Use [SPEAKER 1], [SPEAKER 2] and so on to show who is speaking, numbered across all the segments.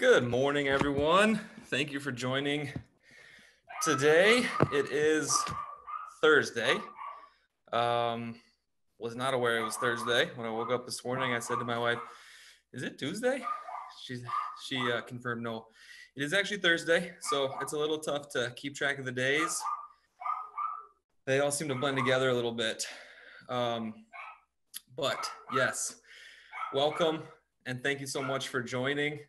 [SPEAKER 1] Good morning, everyone. Thank you for joining today. It is Thursday. Was not aware it was Thursday. When I woke up this morning, I said to my wife, "Is it Tuesday?" She confirmed no. It is actually Thursday, so it's a little tough to keep track of the days. They all seem to blend together a little bit. But yes, welcome and thank you so much for joining.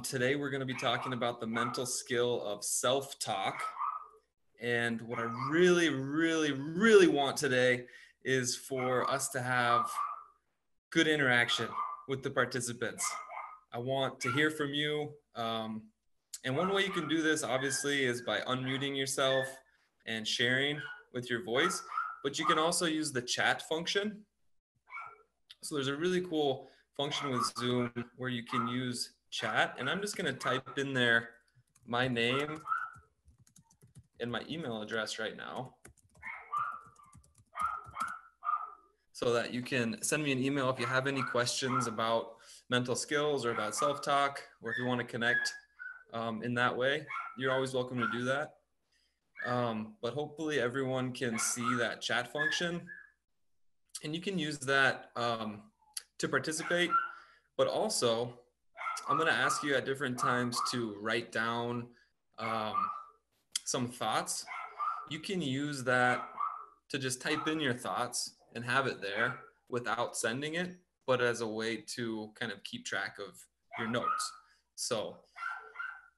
[SPEAKER 1] Today we're going to be talking about the mental skill of self-talk. And what I really want today is for us to have good interaction with the participants. I want to hear from you. And one way you can do this, obviously, is by unmuting yourself and sharing with your voice. But you can also use the chat function. So there's a really cool function with Zoom where you can use chat. And I'm just going to type in there my name and my email address right now so that you can send me an email if you have any questions about mental skills or about self-talk, or if you want to connect in that way. You're always welcome to do that. But hopefully everyone can see that chat function, and you can use that to participate. But also, I'm going to ask you at different times to write down some thoughts. You can use that to just type in your thoughts and have it there without sending it, but as a way to kind of keep track of your notes. So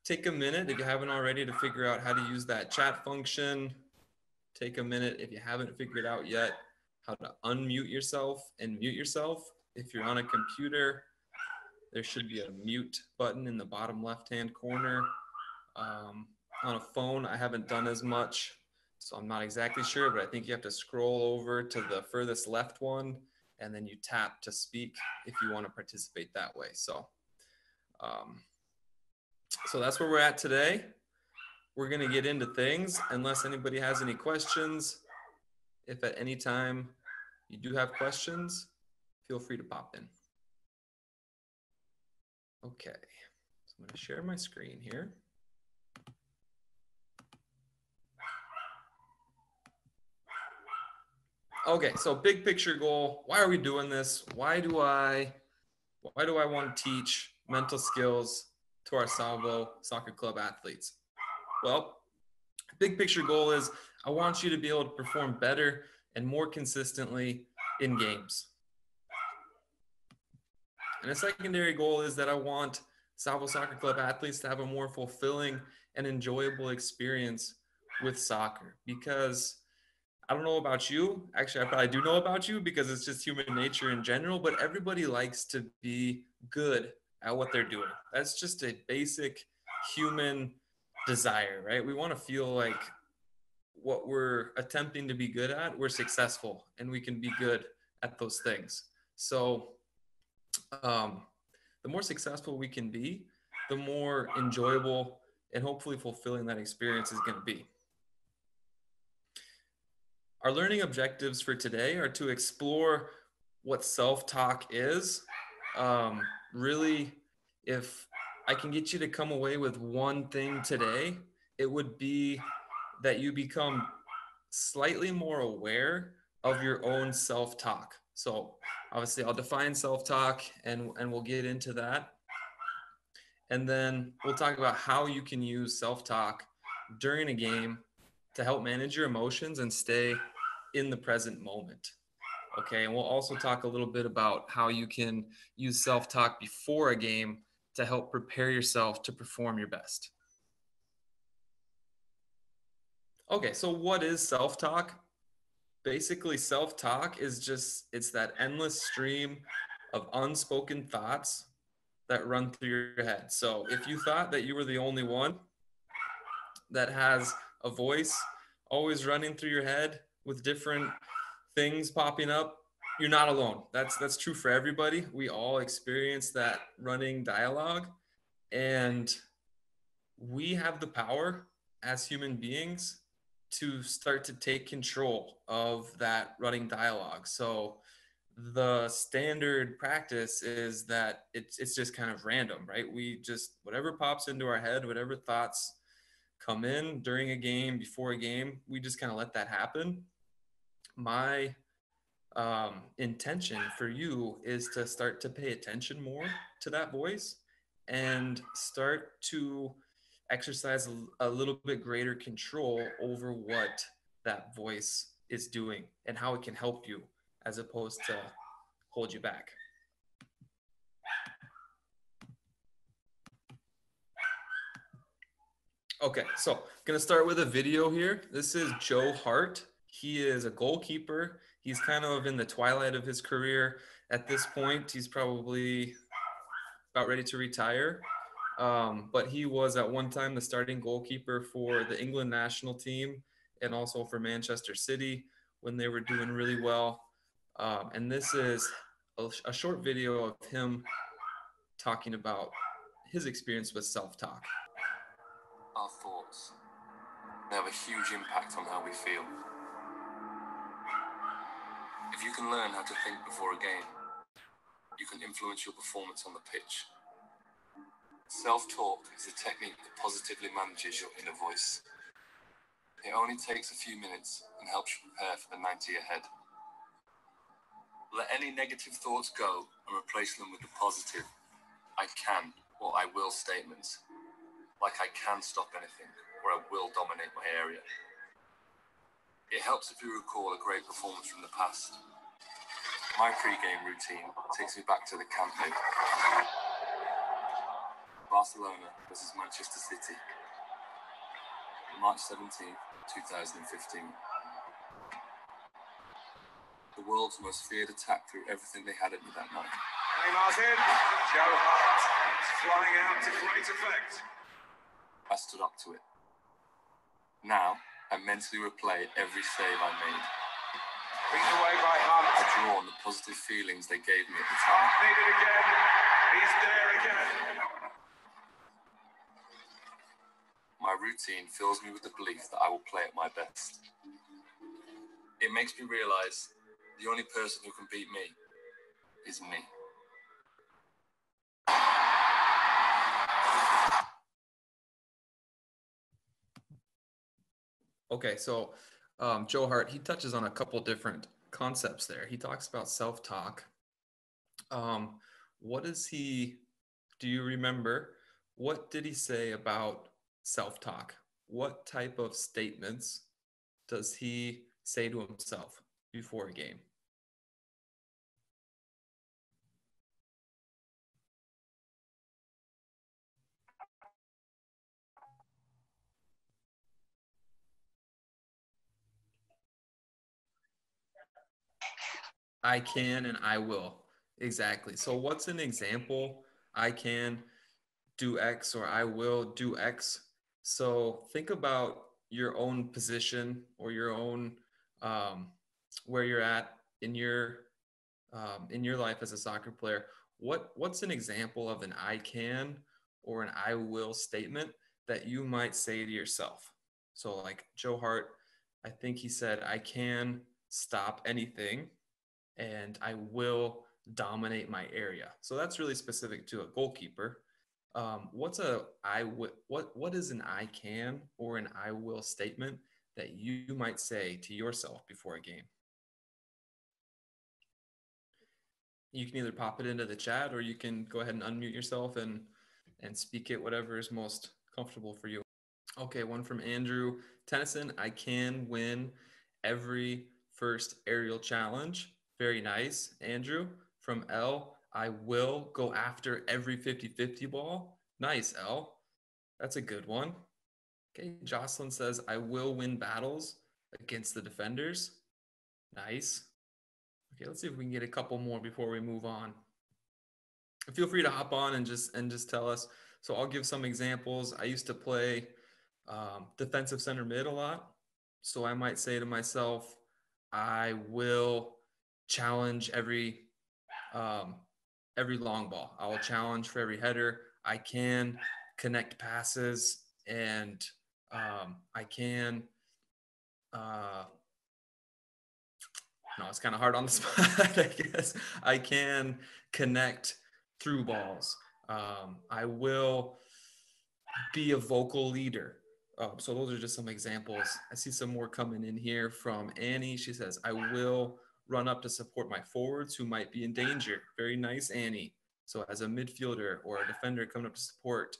[SPEAKER 1] take a minute if you haven't already to figure out how to use that chat function. Take a minute if you haven't figured out yet how to unmute yourself and mute yourself. If you're on a computer, there should be a mute button in the bottom left-hand corner. On a phone, I haven't done as much, so I'm not exactly sure, but I think you have to scroll over to the furthest left one, and then you tap to speak if you want to participate that way. So that's where we're at today. We're going to get into things unless anybody has any questions. If at any time you do have questions, feel free to pop in. Okay, so I'm going to share my screen here. Okay, so big picture goal. Why are we doing this? Why do I want to teach mental skills to our Salvo Soccer Club athletes? Well, big picture goal is I want you to be able to perform better and more consistently in games. And a secondary goal is that I want Salvo Soccer Club athletes to have a more fulfilling and enjoyable experience with soccer, because I don't know about you. Actually, I probably do know about you because it's just human nature in general, but everybody likes to be good at what they're doing. That's just a basic human desire, right? We want to feel like what we're attempting to be good at, we're successful and we can be good at those things. So the more successful we can be, the more enjoyable and hopefully fulfilling that experience is going to be. Our learning objectives for today are to explore what self-talk is. Really, if I can get you to come away with one thing today, it would be that you become slightly more aware of your own self-talk. So obviously I'll define self-talk and we'll get into that. And then we'll talk about how you can use self-talk during a game to help manage your emotions and stay in the present moment. Okay, and we'll also talk a little bit about how you can use self-talk before a game to help prepare yourself to perform your best. Okay, so what is self-talk? Basically, self-talk is it's that endless stream of unspoken thoughts that run through your head. So if you thought that you were the only one that has a voice always running through your head with different things popping up, you're not alone. That's true for everybody. We all experience that running dialogue, and we have the power as human beings to start to take control of that running dialogue. So the standard practice is that it's just kind of random, right? We just, whatever pops into our head, whatever thoughts come in during a game, before a game, we just kind of let that happen. My intention for you is to start to pay attention more to that voice and start to exercise a little bit greater control over what that voice is doing and how it can help you as opposed to hold you back. Okay, so I'm gonna start with a video here. This is Joe Hart. He is a goalkeeper. He's kind of in the twilight of his career at this point. He's probably about ready to retire. But he was at one time the starting goalkeeper for the England national team and also for Manchester City when they were doing really well. And this is a short video of him talking about his experience with self-talk.
[SPEAKER 2] Our thoughts, they have a huge impact on how we feel. If you can learn how to think before a game, you can influence your performance on the pitch. Self-talk is a technique that positively manages your inner voice. It only takes a few minutes and helps you prepare for the 90 ahead. Let any negative thoughts go and replace them with the positive "I can" or "I will" statements. Like "I can stop anything" or "I will dominate my area." It helps if you recall a great performance from the past. My pre-game routine takes me back to the Camp Nou. Barcelona versus Manchester City. March 17, 2015. The world's most feared attack threw everything they had at me that night.
[SPEAKER 3] Hey Martin, Joe Hart, flying out to great effect.
[SPEAKER 2] I stood up to it. Now, I mentally replay every save I made.
[SPEAKER 3] Beaten away by Hunt.
[SPEAKER 2] I draw on the positive feelings they gave me at the time.
[SPEAKER 3] Need it again. He's there again.
[SPEAKER 2] My routine fills me with the belief that I will play at my best. It makes me realize the only person who can beat me is me.
[SPEAKER 1] Okay, so Joe Hart, he touches on a couple different concepts there. He talks about self-talk. What is he, do you remember, what did he say about self-talk? What type of statements does he say to himself before a game? I can and I will. Exactly. So what's an example? I can do X or I will do X. So think about your own position or your own where you're at in your life as a soccer player. What's an example of an I can or an I will statement that you might say to yourself? So like Joe Hart, I think he said, I can stop anything and I will dominate my area. So that's really specific to a goalkeeper. What is an I can or an I will statement that you might say to yourself before a game? You can either pop it into the chat or you can go ahead and unmute yourself and speak it, whatever is most comfortable for you. Okay, one from Andrew Tennyson. I can win every first aerial challenge. Very nice, Andrew. From L, I will go after every 50-50 ball. Nice, L. That's a good one. Okay, Jocelyn says, I will win battles against the defenders. Nice. Okay, let's see if we can get a couple more before we move on. Feel free to hop on and just tell us. So I'll give some examples. I used to play defensive center mid a lot. So I might say to myself, I will challenge every long ball. I will challenge for every header. I can connect passes and I can no, it's kind of hard on the spot, I guess. I can connect through balls. I will be a vocal leader. So those are just some examples. I see some more coming in here from Annie. She says, I will run up to support my forwards who might be in danger. Very nice, Annie. So as a midfielder or a defender coming up to support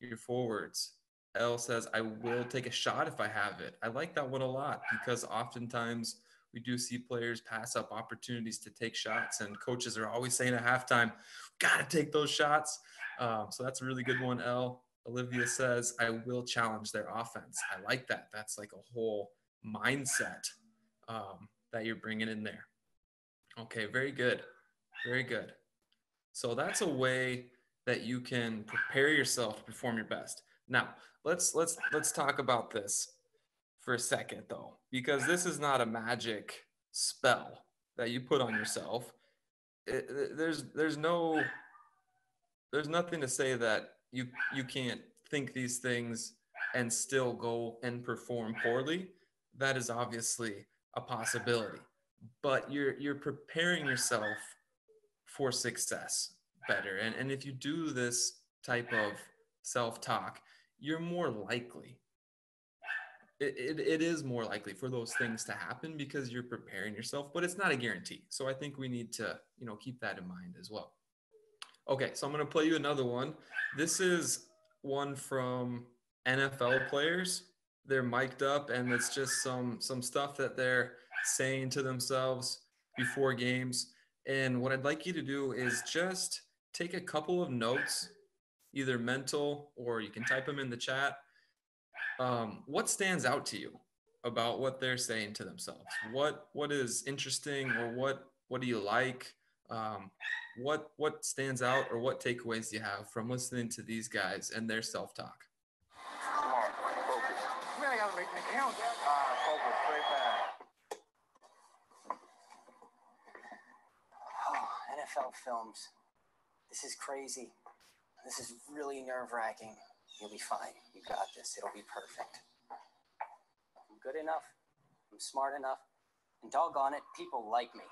[SPEAKER 1] your forwards. Elle says, I will take a shot if I have it. I like that one a lot because oftentimes we do see players pass up opportunities to take shots, and coaches are always saying at halftime, got to take those shots. So that's a really good one, Elle. Olivia says, I will challenge their offense. I like that. That's like a whole mindset that you're bringing in there. Okay, very good. Very good. So that's a way that you can prepare yourself to perform your best. Now, let's talk about this for a second though, because this is not a magic spell that you put on yourself. There's nothing to say that you can't think these things and still go and perform poorly. That is obviously a possibility, but you're preparing yourself for success better. And if you do this type of self-talk, you're more likely. It is more likely for those things to happen because you're preparing yourself, but it's not a guarantee. So I think we need to, keep that in mind as well. Okay, so I'm going to play you another one. This is one from NFL players. They're mic'd up, and it's just some stuff that they're saying to themselves before games. And what I'd like you to do is just take a couple of notes, either mental or you can type them in the chat. What stands out to you about what they're saying to themselves? What is interesting, or what do you like? What stands out, or what takeaways do you have from listening to these guys and their self-talk?
[SPEAKER 3] Come on, focus. Man, I gotta make that count. Focus, straight back.
[SPEAKER 4] Oh, NFL films. This is crazy. This is really nerve-wracking. You'll be fine. You got this. It'll be perfect. I'm good enough. I'm smart enough. And doggone it, people like me.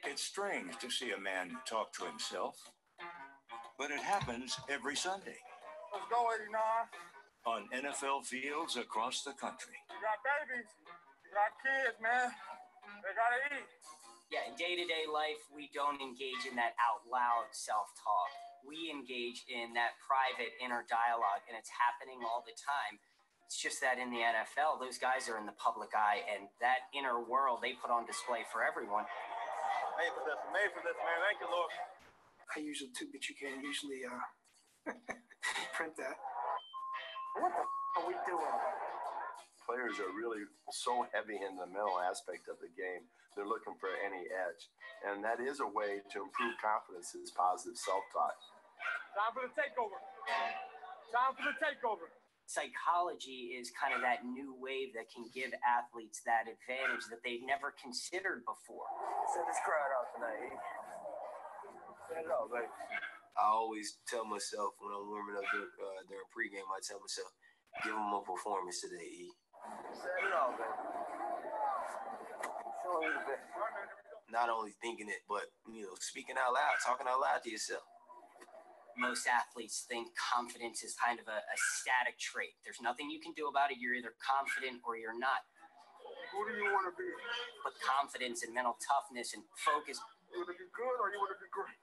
[SPEAKER 3] It's strange to see a man talk to himself, but it happens every Sunday. Let's go, 89. On NFL fields across the country. You got babies. You got kids, man. They gotta eat.
[SPEAKER 4] Yeah, in day-to-day life, we don't engage in that out-loud self-talk. We engage in that private inner dialogue, and it's happening all the time. It's just that in the NFL, those guys are in the public eye, and that inner world they put on display for everyone.
[SPEAKER 3] Made for this, man. Thank you, Lord.
[SPEAKER 5] I use a tube, but you can't usually print that. What the are we doing?
[SPEAKER 6] Players are really so heavy in the mental aspect of the game. They're looking for any edge. And that is a way to improve confidence, is positive self-talk.
[SPEAKER 3] Time for the takeover. Time for the takeover.
[SPEAKER 4] Psychology is kind of that new wave that can give athletes that advantage that they've never considered before.
[SPEAKER 3] Set this crowd out tonight, E. Set it out, baby.
[SPEAKER 7] I always tell myself when I'm warming up during pregame, I tell myself, give them a performance today, E.
[SPEAKER 3] Set it out, baby. Show me the best.
[SPEAKER 7] Not only thinking it, but, speaking out loud, talking out loud to yourself.
[SPEAKER 4] Most athletes think confidence is kind of a static trait. There's nothing you can do about it. You're either confident or you're not.
[SPEAKER 3] Who do you want to be?
[SPEAKER 4] But confidence and mental toughness and focus
[SPEAKER 3] You want to be good or you want to be great?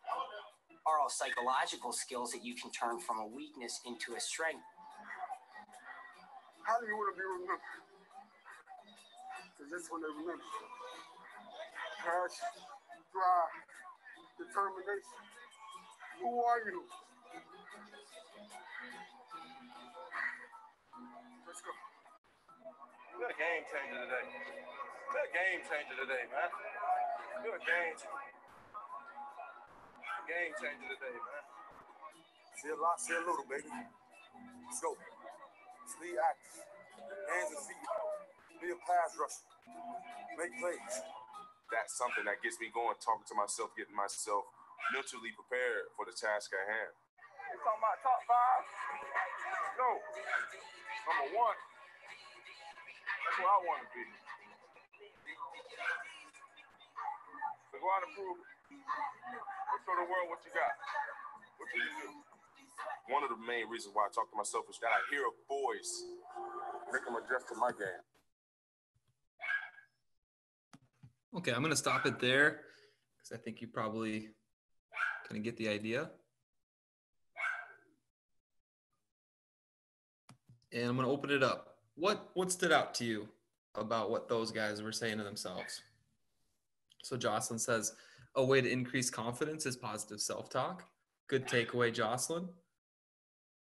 [SPEAKER 4] are all psychological skills that you can turn from a weakness into a strength.
[SPEAKER 3] How do you want to be remembered? Because this is when they remember. Passion, drive, determination. Who are you? Let's go. You're a game changer today. You're a game changer today, man. You're a game changer. Game changer today, man. See a lot, see a little, baby. Let's go. Let's lead actors. Hands and feet. Be a pass rusher. Make plays.
[SPEAKER 6] That's something that gets me going, talking to myself, getting myself mentally prepared for the task at hand.
[SPEAKER 3] We're talking about top 5. Let's go. Number 1. That's where I want to be.
[SPEAKER 8] go out and prove it. Let's show the world what you got. What you can do. One of the main reasons why I talk to myself is that I hear a voice. Make them adjust to my game.
[SPEAKER 1] Okay, I'm going to stop it there because I think you probably kind of get the idea. And I'm going to open it up. What stood out to you about what those guys were saying to themselves? So Jocelyn says, a way to increase confidence is positive self-talk. Good takeaway, Jocelyn.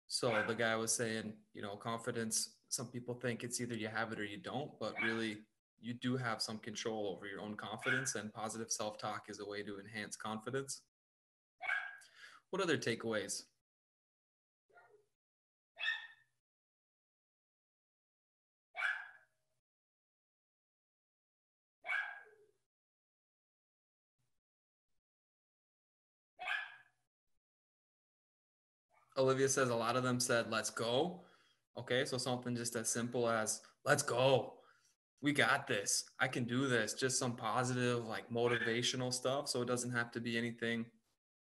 [SPEAKER 1] So the guy was saying, you know, confidence, some people think it's either you have it or you don't, but really you do have some control over your own confidence, and positive self-talk is a way to enhance confidence. What other takeaways? Olivia says a lot of them said, let's go. Okay, so something just as simple as, let's go. We got this. I can do this. Just some positive, like motivational stuff. So it doesn't have to be anything,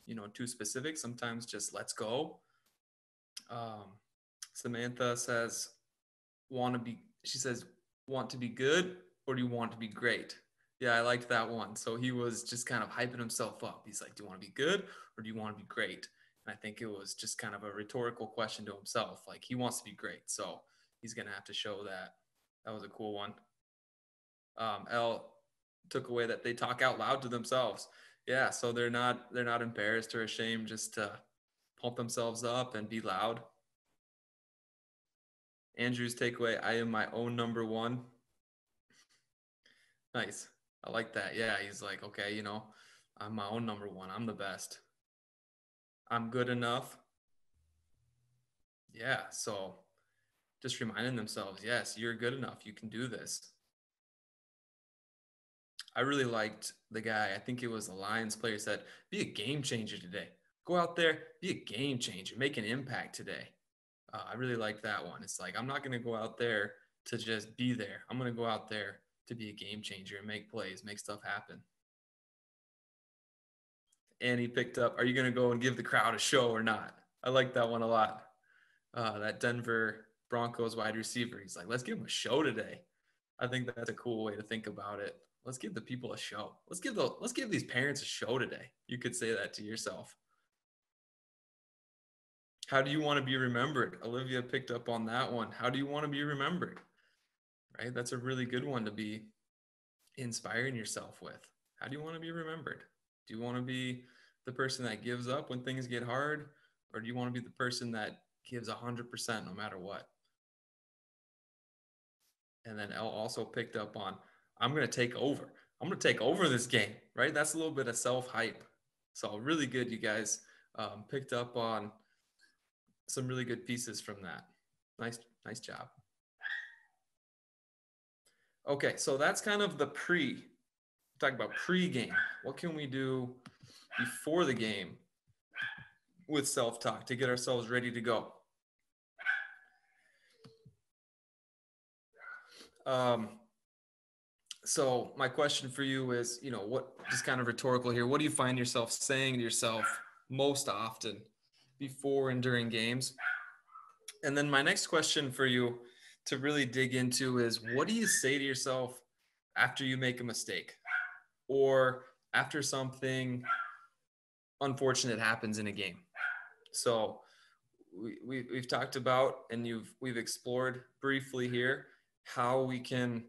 [SPEAKER 1] you know, too specific. Sometimes just let's go. Samantha says, she says, want to be good or do you want to be great? Yeah, I liked that one. So he was just kind of hyping himself up. He's like, do you want to be good or do you want to be great? And I think it was just kind of a rhetorical question to himself. Like, he wants to be great. So he's going to have to show that. That was a cool one. Elle took away that they talk out loud to themselves. Yeah, so they're not embarrassed or ashamed just to pump themselves up and be loud. Andrew's takeaway, I am my own number one. Nice. I like that. Yeah, he's like, okay, you know, I'm my own number one. I'm the best. I'm good enough. Yeah, so just reminding themselves, yes, you're good enough. You can do this. I really liked the guy, I think it was the Lions player, said, be a game changer today. Go out there, be a game changer, make an impact today. I really like that one. It's like, I'm not going to go out there to just be there. I'm going to go out there to be a game changer and make plays, make stuff happen. And he picked up, are you going to go and give the crowd a show or not? I like that one a lot. That Denver Broncos wide receiver, he's like, let's give him a show today. I think that's a cool way to think about it. Let's give the people a show. Let's give these parents a show today. You could say that to yourself. How do you want to be remembered? Olivia picked up on that one. How do you want to be remembered? Right? That's a really good one to be inspiring yourself with. How do you want to be remembered? Do you want to be the person that gives up when things get hard? Or do you want to be the person that gives 100% no matter what? And then Elle also picked up on, I'm going to take over. I'm going to take over this game, right? That's a little bit of self-hype. So really good, you guys picked up on some really good pieces from that. Nice job. Okay, so that's kind of the talk about pre-game. What can we do before the game with self-talk to get ourselves ready to go? So my question for you is, you know, what, just kind of rhetorical here, what do you find yourself saying to yourself most often before and during games? And then my next question for you to really dig into is, what do you say to yourself after you make a mistake or after something unfortunate happens in a game? So we've talked about, and we've explored briefly here, how we can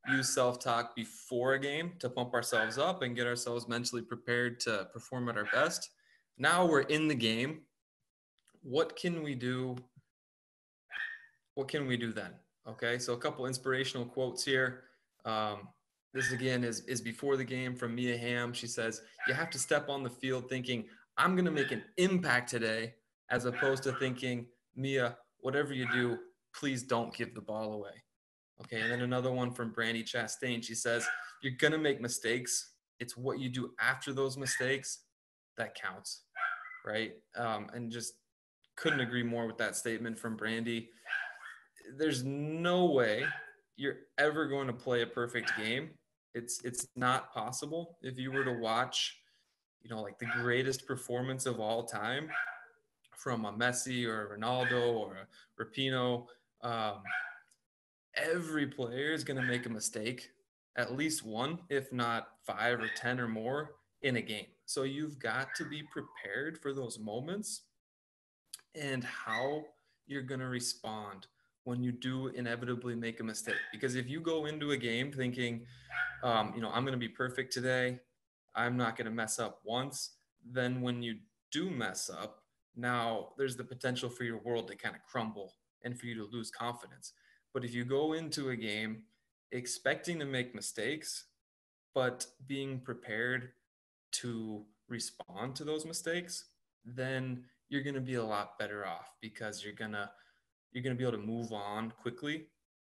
[SPEAKER 1] use self-talk before a game to pump ourselves up and get ourselves mentally prepared to perform at our best. Now we're in the game. What can we do? What can we do then? Okay, so a couple inspirational quotes here. This again is before the game from Mia Hamm. She says, you have to step on the field thinking, I'm going to make an impact today, as opposed to thinking, Mia, whatever you do, please don't give the ball away. Okay, and then another one from Brandy Chastain. She says, you're going to make mistakes. It's what you do after those mistakes that counts, right? And just couldn't agree more with that statement from Brandy. There's no way you're ever going to play a perfect game It's not possible. If you were to watch, like the greatest performance of all time from a Messi or a Ronaldo or a Rapinoe, every player is going to make a mistake, at least one, if not 5 or 10 or more in a game. So you've got to be prepared for those moments and how you're going to respond when you do inevitably make a mistake. Because if you go into a game thinking, I'm going to be perfect today, I'm not going to mess up once, then when you do mess up, now there's the potential for your world to kind of crumble and for you to lose confidence. But if you go into a game expecting to make mistakes, but being prepared to respond to those mistakes, then you're going to be a lot better off, because you're going to be able to move on quickly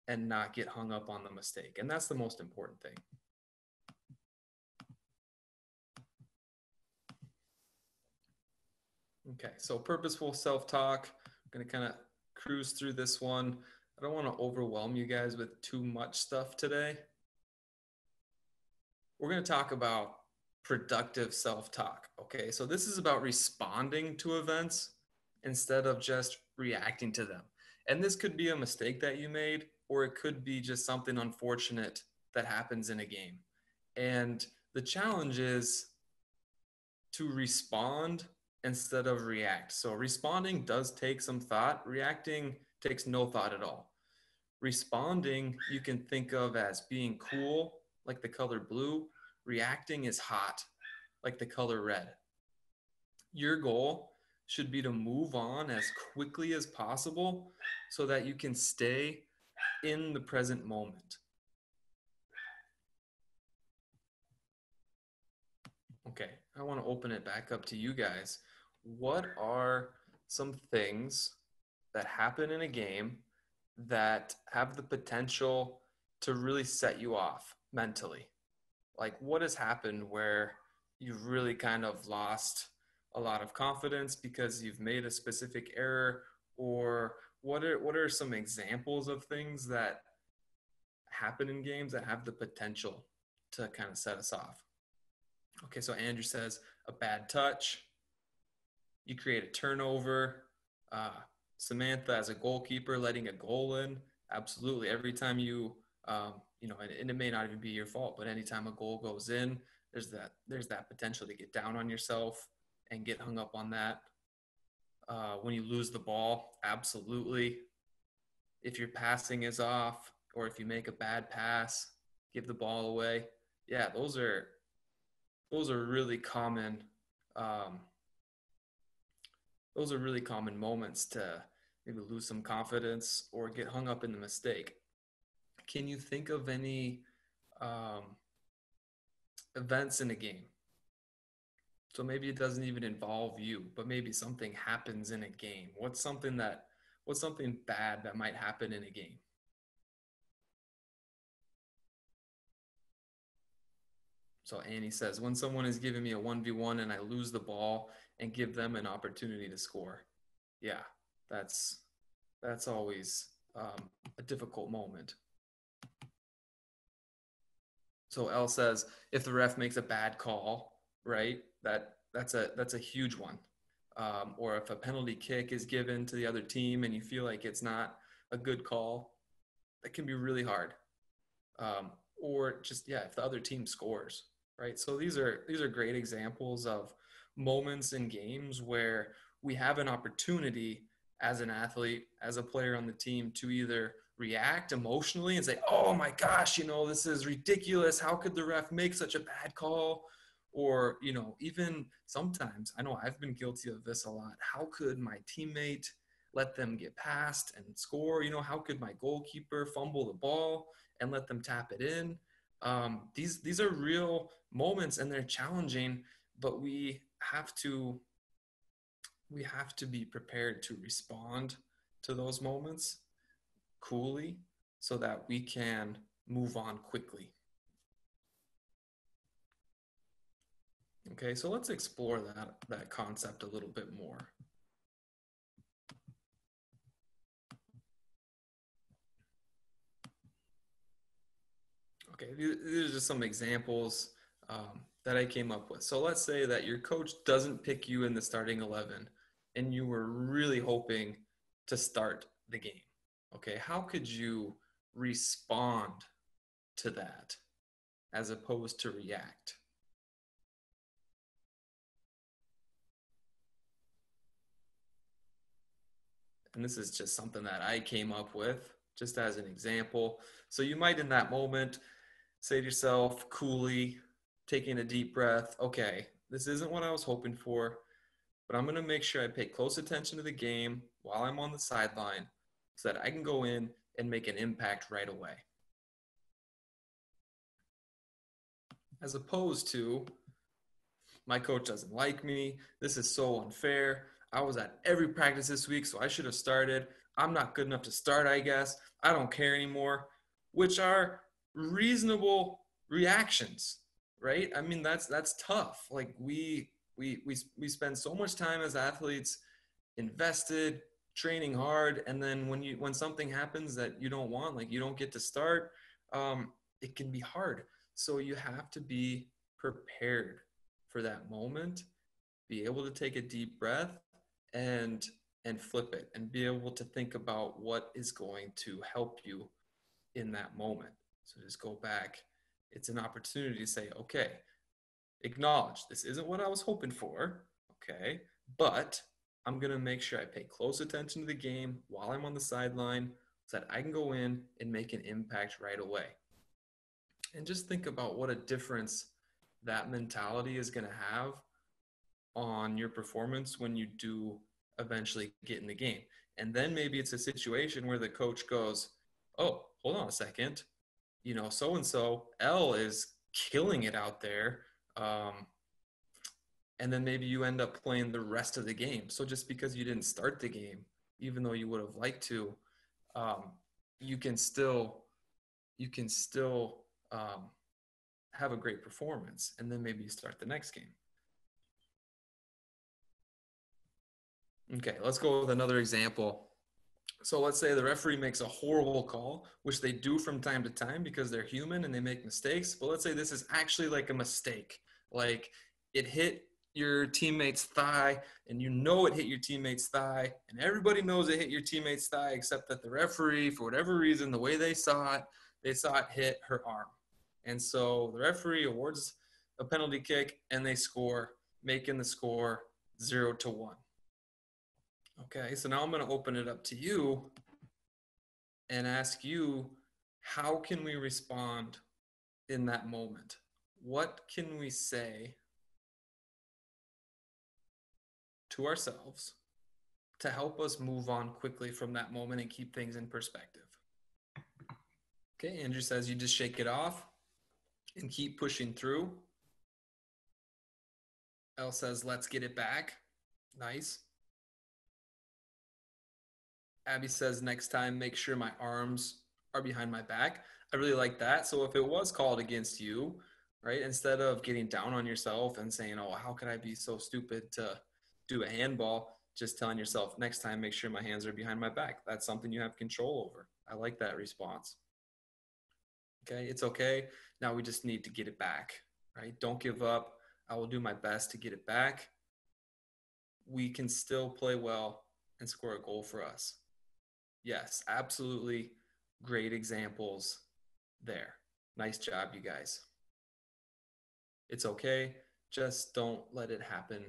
[SPEAKER 1] and not get hung up on the mistake. And that's the most important thing. Okay, so purposeful self-talk. I'm going to kind of cruise through this one. I don't want to overwhelm you guys with too much stuff today. We're going to talk about productive self-talk. Okay, so this is about responding to events instead of just reacting to them. And this could be a mistake that you made, or it could be just something unfortunate that happens in a game. And the challenge is to respond instead of react. So responding does take some thought. Reacting takes no thought at all. Responding, you can think of as being cool, like the color blue. Reacting is hot, like the color red. Your goal should be to move on as quickly as possible so that you can stay in the present moment. Okay, I want to open it back up to you guys. What are some things that happen in a game that have the potential to really set you off mentally? Like, what has happened where you've really kind of lost a lot of confidence because you've made a specific error? Or what are some examples of things that happen in games that have the potential to kind of set us off? Okay, so Andrew says a bad touch, you create a turnover. Samantha, as a goalkeeper, letting a goal in, absolutely. Every time and it may not even be your fault, but anytime a goal goes in, there's that potential to get down on yourself and get hung up on that. When you lose the ball, absolutely. If your passing is off, or if you make a bad pass, give the ball away. Yeah, those are really common. Those are really common moments to maybe lose some confidence or get hung up in the mistake. Can you think of any events in a game? So maybe it doesn't even involve you, but maybe something happens in a game. What's something bad that might happen in a game? So Annie says, when someone is giving me a 1v1 and I lose the ball and give them an opportunity to score. Yeah, that's always a difficult moment. So Elle says, if the ref makes a bad call, right, that's a huge one. Or if a penalty kick is given to the other team and you feel like it's not a good call, that can be really hard. Or just, if the other team scores, right? So these are great examples of moments in games where we have an opportunity as an athlete, as a player on the team, to either react emotionally and say, oh my gosh, this is ridiculous. How could the ref make such a bad call? Or, even sometimes, I know I've been guilty of this a lot. How could my teammate let them get past and score? How could my goalkeeper fumble the ball and let them tap it in? These are real moments and they're challenging, but we have to be prepared to respond to those moments coolly so that we can move on quickly. Okay, so let's explore that concept a little bit more. Okay, these are just some examples that I came up with. So let's say that your coach doesn't pick you in the starting 11 and you were really hoping to start the game. Okay, how could you respond to that as opposed to react? And this is just something that I came up with just as an example. So you might in that moment say to yourself coolly, taking a deep breath, okay, this isn't what I was hoping for, but I'm going to make sure I pay close attention to the game while I'm on the sideline so that I can go in and make an impact right away. As opposed to, my coach doesn't like me. This is so unfair. I was at every practice this week, so I should have started. I'm not good enough to start, I guess. I don't care anymore, which are reasonable reactions, right? I mean, that's tough. Like we spend so much time as athletes invested, training hard, and then when something happens that you don't want, like you don't get to start, it can be hard. So you have to be prepared for that moment, be able to take a deep breath and flip it and be able to think about what is going to help you in that moment. So just go back. It's an opportunity to say, okay, acknowledge this isn't what I was hoping for, okay, but I'm going to make sure I pay close attention to the game while I'm on the sideline so that I can go in and make an impact right away. And just think about what a difference that mentality is going to have on your performance when you do eventually get in the game. And then maybe it's a situation where the coach goes, oh, hold on a second, you know, so-and-so L is killing it out there. And then maybe you end up playing the rest of the game. So just because you didn't start the game, even though you would have liked to, you can still have a great performance, and then maybe you start the next game. Okay, let's go with another example. So let's say the referee makes a horrible call, which they do from time to time because they're human and they make mistakes. But let's say this is actually like a mistake. Like it hit your teammate's thigh and you know it hit your teammate's thigh and everybody knows it hit your teammate's thigh except that the referee, for whatever reason, the way they saw it hit her arm. And so the referee awards a penalty kick and they score, making the score 0-1. Okay, so now I'm going to open it up to you and ask you, how can we respond in that moment? What can we say to ourselves to help us move on quickly from that moment and keep things in perspective? Okay, Andrew says you just shake it off and keep pushing through. Elle says, let's get it back. Nice. Abby says, next time, make sure my arms are behind my back. I really like that. So if it was called against you, right, instead of getting down on yourself and saying, oh, how could I be so stupid to do a handball, just telling yourself, next time, make sure my hands are behind my back. That's something you have control over. I like that response. Okay, it's okay. Now we just need to get it back, right? Don't give up. I will do my best to get it back. We can still play well and score a goal for us. Yes, absolutely great examples there. Nice job, you guys. It's okay. Just don't let it happen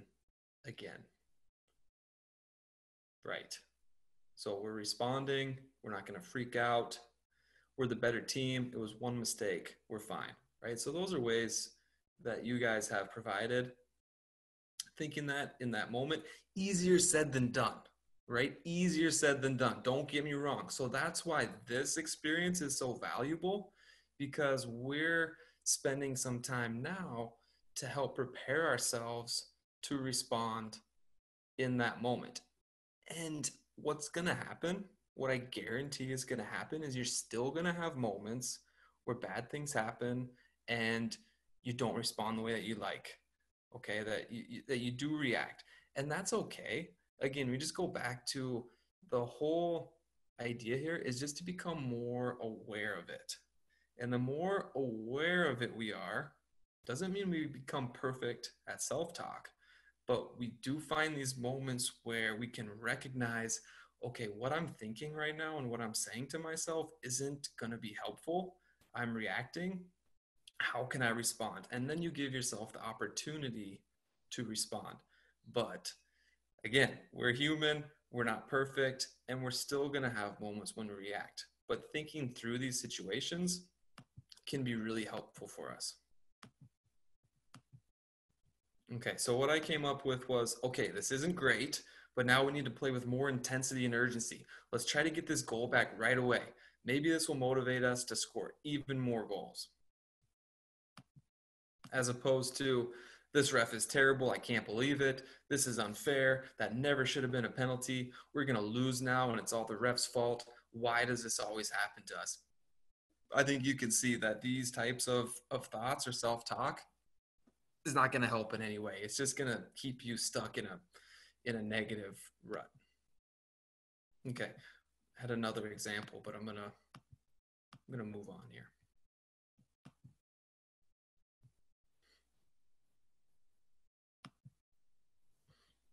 [SPEAKER 1] again. Right. So we're responding. We're not going to freak out. We're the better team. It was one mistake. We're fine. Right. So those are ways that you guys have provided. Thinking that in that moment, easier said than done. Right? Easier said than done. Don't get me wrong. So that's why this experience is so valuable, because we're spending some time now to help prepare ourselves to respond in that moment. And what's going to happen, what I guarantee is going to happen, is you're still going to have moments where bad things happen and you don't respond the way that you like. Okay, that you do react. And that's okay. Again, we just go back to the whole idea here is just to become more aware of it. And the more aware of it we are, doesn't mean we become perfect at self-talk, but we do find these moments where we can recognize, okay, what I'm thinking right now and what I'm saying to myself isn't going to be helpful. I'm reacting. How can I respond? And then you give yourself the opportunity to respond. But again, we're human, we're not perfect, and we're still going to have moments when we react. But thinking through these situations can be really helpful for us. Okay, so what I came up with was, okay, this isn't great, but now we need to play with more intensity and urgency. Let's try to get this goal back right away. Maybe this will motivate us to score even more goals. As opposed to, this ref is terrible, I can't believe it, this is unfair, that never should have been a penalty, we're going to lose now and it's all the ref's fault. Why does this always happen to us? I think you can see that these types of thoughts or self-talk is not going to help in any way. It's just going to keep you stuck in a negative rut. Okay, I had another example, but I'm gonna move on here.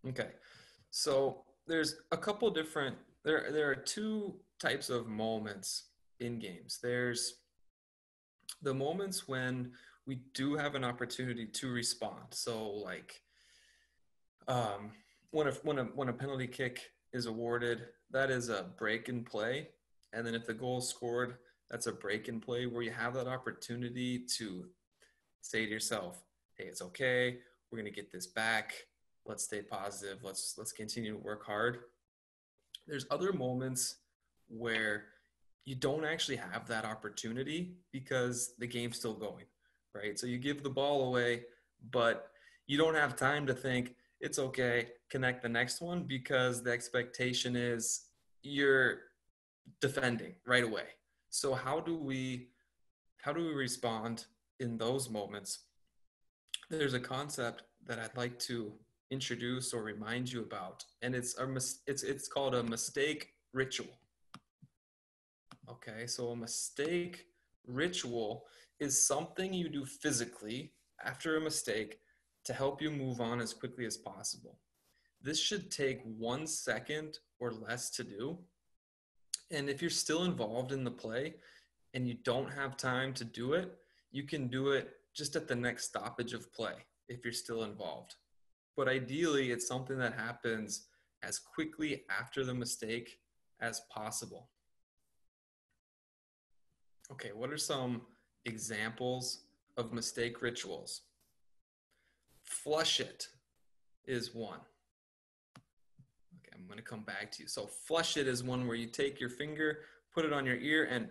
[SPEAKER 1] Okay, so there's a couple different. There are two types of moments in games. There's the moments when we do have an opportunity to respond. So like when a penalty kick is awarded, that is a break in play. And then if the goal is scored, that's a break in play where you have that opportunity to say to yourself, hey, it's okay. We're going to get this back. Let's stay positive. Let's continue to work hard. There's other moments where you don't actually have that opportunity because the game's still going, right? So you give the ball away, but you don't have time to think, it's okay, connect the next one, because the expectation is you're defending right away. So how do we respond in those moments? There's a concept that I'd like to introduce or remind you about, and it's called a mistake ritual. Okay, so a mistake ritual is something you do physically after a mistake to help you move on as quickly as possible. This should take 1 second or less to do. And if you're still involved in the play and you don't have time to do it, you can do it just at the next stoppage of play if you're still involved. But ideally, it's something that happens as quickly after the mistake as possible. Okay, what are some examples of mistake rituals? Flush it is one. Okay, I'm going to come back to you. So flush it is one where you take your finger, put it on your ear, and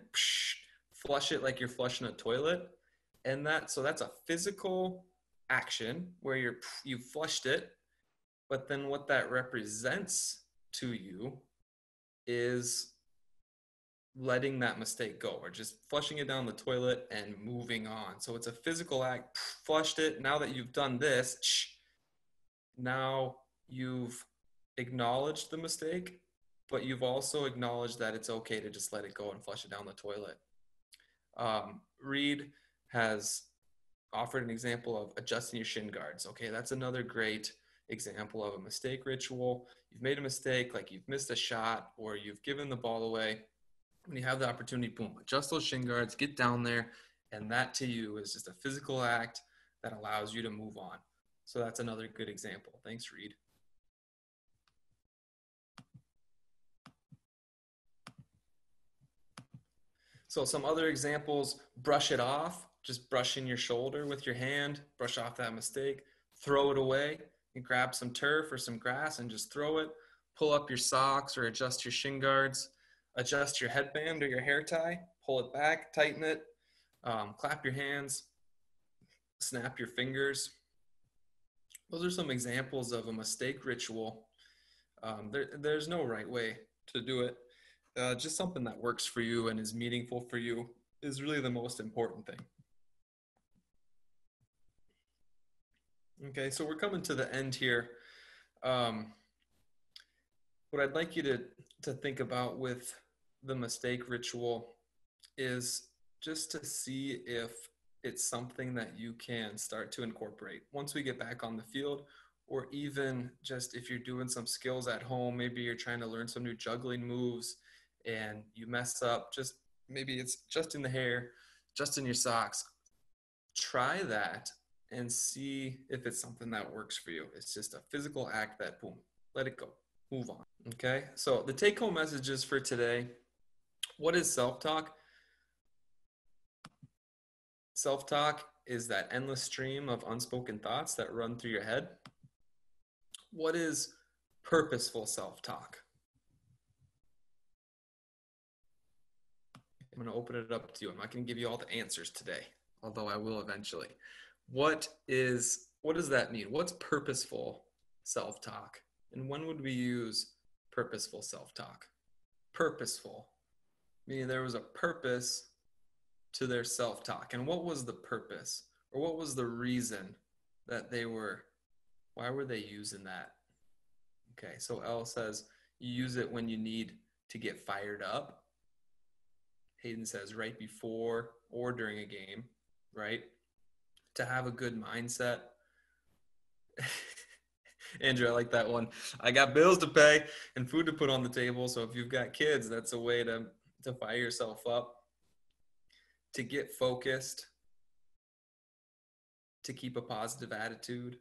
[SPEAKER 1] flush it like you're flushing a toilet. And so that's a physical action where you flushed it, but then what that represents to you is letting that mistake go, or just flushing it down the toilet and moving on. So it's a physical act. Flushed it. Now that you've done this, now you've acknowledged the mistake, but you've also acknowledged that it's okay to just let it go and flush it down the toilet. Reed has offered an example of adjusting your shin guards. Okay, that's another great example of a mistake ritual. You've made a mistake, like you've missed a shot or you've given the ball away. When you have the opportunity, boom, adjust those shin guards, get down there, and that to you is just a physical act that allows you to move on. So that's another good example. Thanks, Reed. So some other examples: brush it off, just brushing your shoulder with your hand, brush off that mistake, throw it away, and grab some turf or some grass and just throw it, pull up your socks or adjust your shin guards, adjust your headband or your hair tie, pull it back, tighten it, clap your hands, snap your fingers. Those are some examples of a mistake ritual. There's no right way to do it. Just something that works for you and is meaningful for you is really the most important thing. Okay, so we're coming to the end here. What I'd like you to think about with the mistake ritual is just to see if it's something that you can start to incorporate once we get back on the field, or even just if you're doing some skills at home, maybe you're trying to learn some new juggling moves and you mess up, just maybe it's just in the hair, just in your socks. Try that and see if it's something that works for you. It's just a physical act that, boom, let it go, move on. Okay, so the take home messages for today: what is self-talk? Self-talk is that endless stream of unspoken thoughts that run through your head. What is purposeful self-talk? I'm going to open it up to you. I'm not going to give you all the answers today, although I will eventually. What does that mean? What's purposeful self-talk? And when would we use purposeful self-talk? Purposeful, meaning there was a purpose to their self-talk. And what was the purpose? Or what was the reason that why were they using that? Okay, so L says you use it when you need to get fired up. Hayden says right before or during a game, right? To have a good mindset. Andrew, I like that one. I got bills to pay and food to put on the table. So if you've got kids, that's a way to fire yourself up. To get focused. To keep a positive attitude.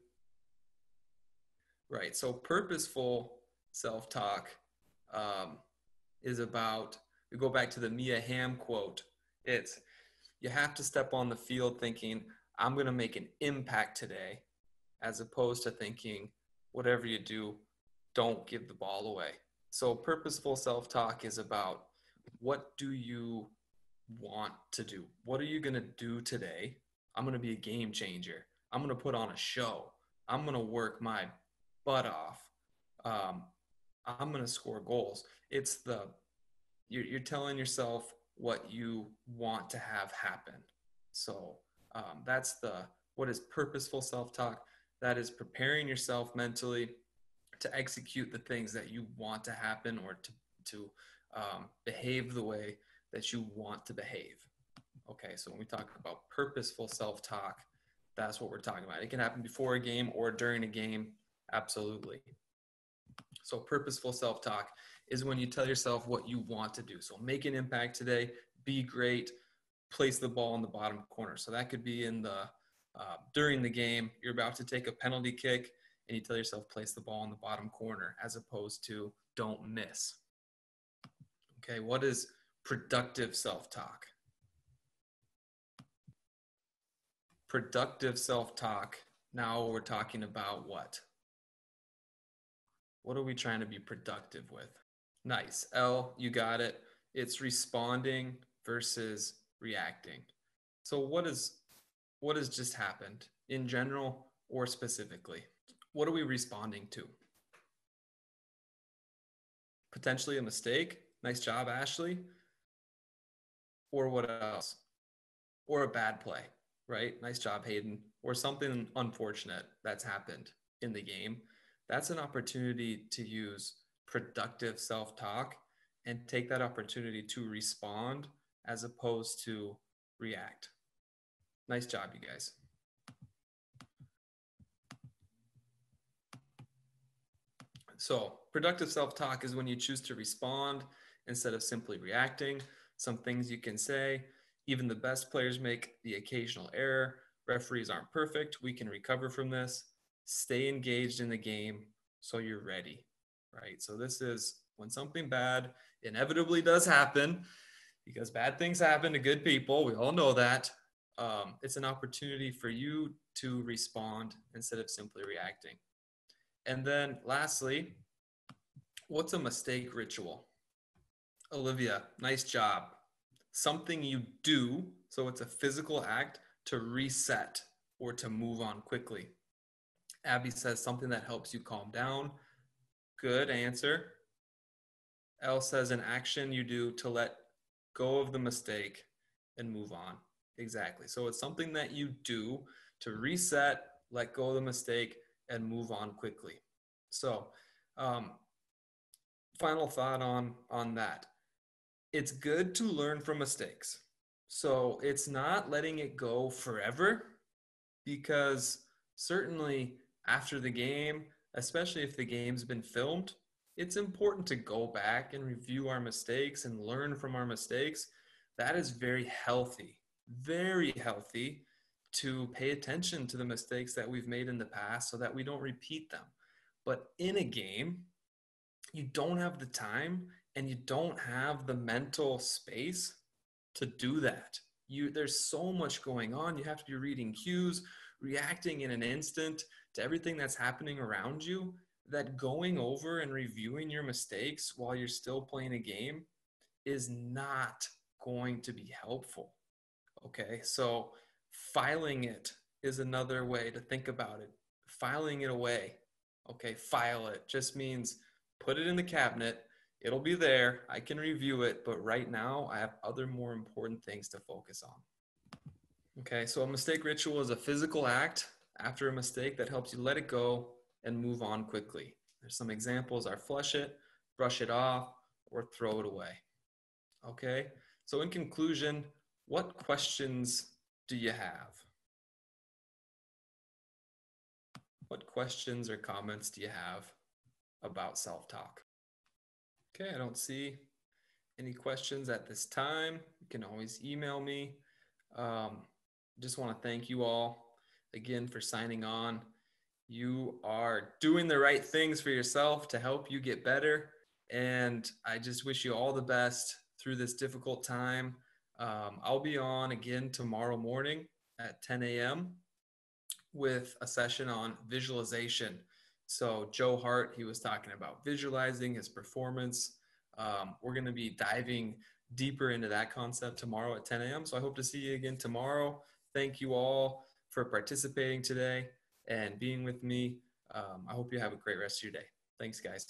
[SPEAKER 1] Right. So purposeful self-talk is about, we go back to the Mia Hamm quote. It's, you have to step on the field thinking, I'm going to make an impact today, as opposed to thinking, whatever you do, don't give the ball away. So purposeful self-talk is about, what do you want to do? What are you going to do today? I'm going to be a game changer. I'm going to put on a show. I'm going to work my butt off. I'm going to score goals. It's you're telling yourself what you want to have happen. So that's what is purposeful self-talk. That is preparing yourself mentally to execute the things that you want to happen, or to behave the way that you want to behave. Okay, so when we talk about purposeful self-talk, that's what we're talking about. It can happen before a game or during a game. Absolutely. So purposeful self-talk is when you tell yourself what you want to do. So make an impact today, be great, place the ball in the bottom corner. So that could be during the game, you're about to take a penalty kick and you tell yourself, place the ball in the bottom corner, as opposed to don't miss. Okay, what is productive self-talk? Productive self-talk, now we're talking about what? What are we trying to be productive with? Nice. L, you got it. It's responding versus reacting. So what has just happened in general or specifically? What are we responding to? Potentially a mistake. Nice job, Ashley. Or what else? Or a bad play, right? Nice job, Hayden. Or something unfortunate that's happened in the game. That's an opportunity to use productive self-talk and take that opportunity to respond as opposed to react. Nice job, you guys. So productive self-talk is when you choose to respond instead of simply reacting. Some things you can say: even the best players make the occasional error. Referees aren't perfect. We can recover from this. Stay engaged in the game so you're ready, right? So this is when something bad inevitably does happen, because bad things happen to good people. We all know that. It's an opportunity for you to respond instead of simply reacting. And then lastly, what's a mistake ritual? Olivia, nice job. Something you do, so it's a physical act to reset or to move on quickly. Abby says something that helps you calm down. Good answer. Elle says an action you do to let go of the mistake and move on. Exactly. So it's something that you do to reset, let go of the mistake, and move on quickly. So final thought on that. It's good to learn from mistakes. So it's not letting it go forever, because certainly after the game, especially if the game's been filmed, it's important to go back and review our mistakes and learn from our mistakes. That is very healthy to pay attention to the mistakes that we've made in the past so that we don't repeat them. But in a game, you don't have the time and you don't have the mental space to do that. There's so much going on. You have to be reading cues, reacting in an instant to everything that's happening around you, that going over and reviewing your mistakes while you're still playing a game is not going to be helpful. Okay, so filing it is another way to think about it. Filing it away. Okay, file it just means put it in the cabinet. It'll be there. I can review it, but right now I have other more important things to focus on. Okay, so a mistake ritual is a physical act after a mistake that helps you let it go and move on quickly. There's some examples are flush it, brush it off, or throw it away. Okay, so in conclusion, what questions do you have? What questions or comments do you have about self-talk? Okay, I don't see any questions at this time. You can always email me. Just want to thank you all again for signing on. You are doing the right things for yourself to help you get better. And I just wish you all the best through this difficult time. I'll be on again tomorrow morning at 10 a.m. with a session on visualization. So Joe Hart, he was talking about visualizing his performance. We're going to be diving deeper into that concept tomorrow at 10 a.m. So I hope to see you again tomorrow. Thank you all for participating today and being with me. I hope you have a great rest of your day. Thanks, guys.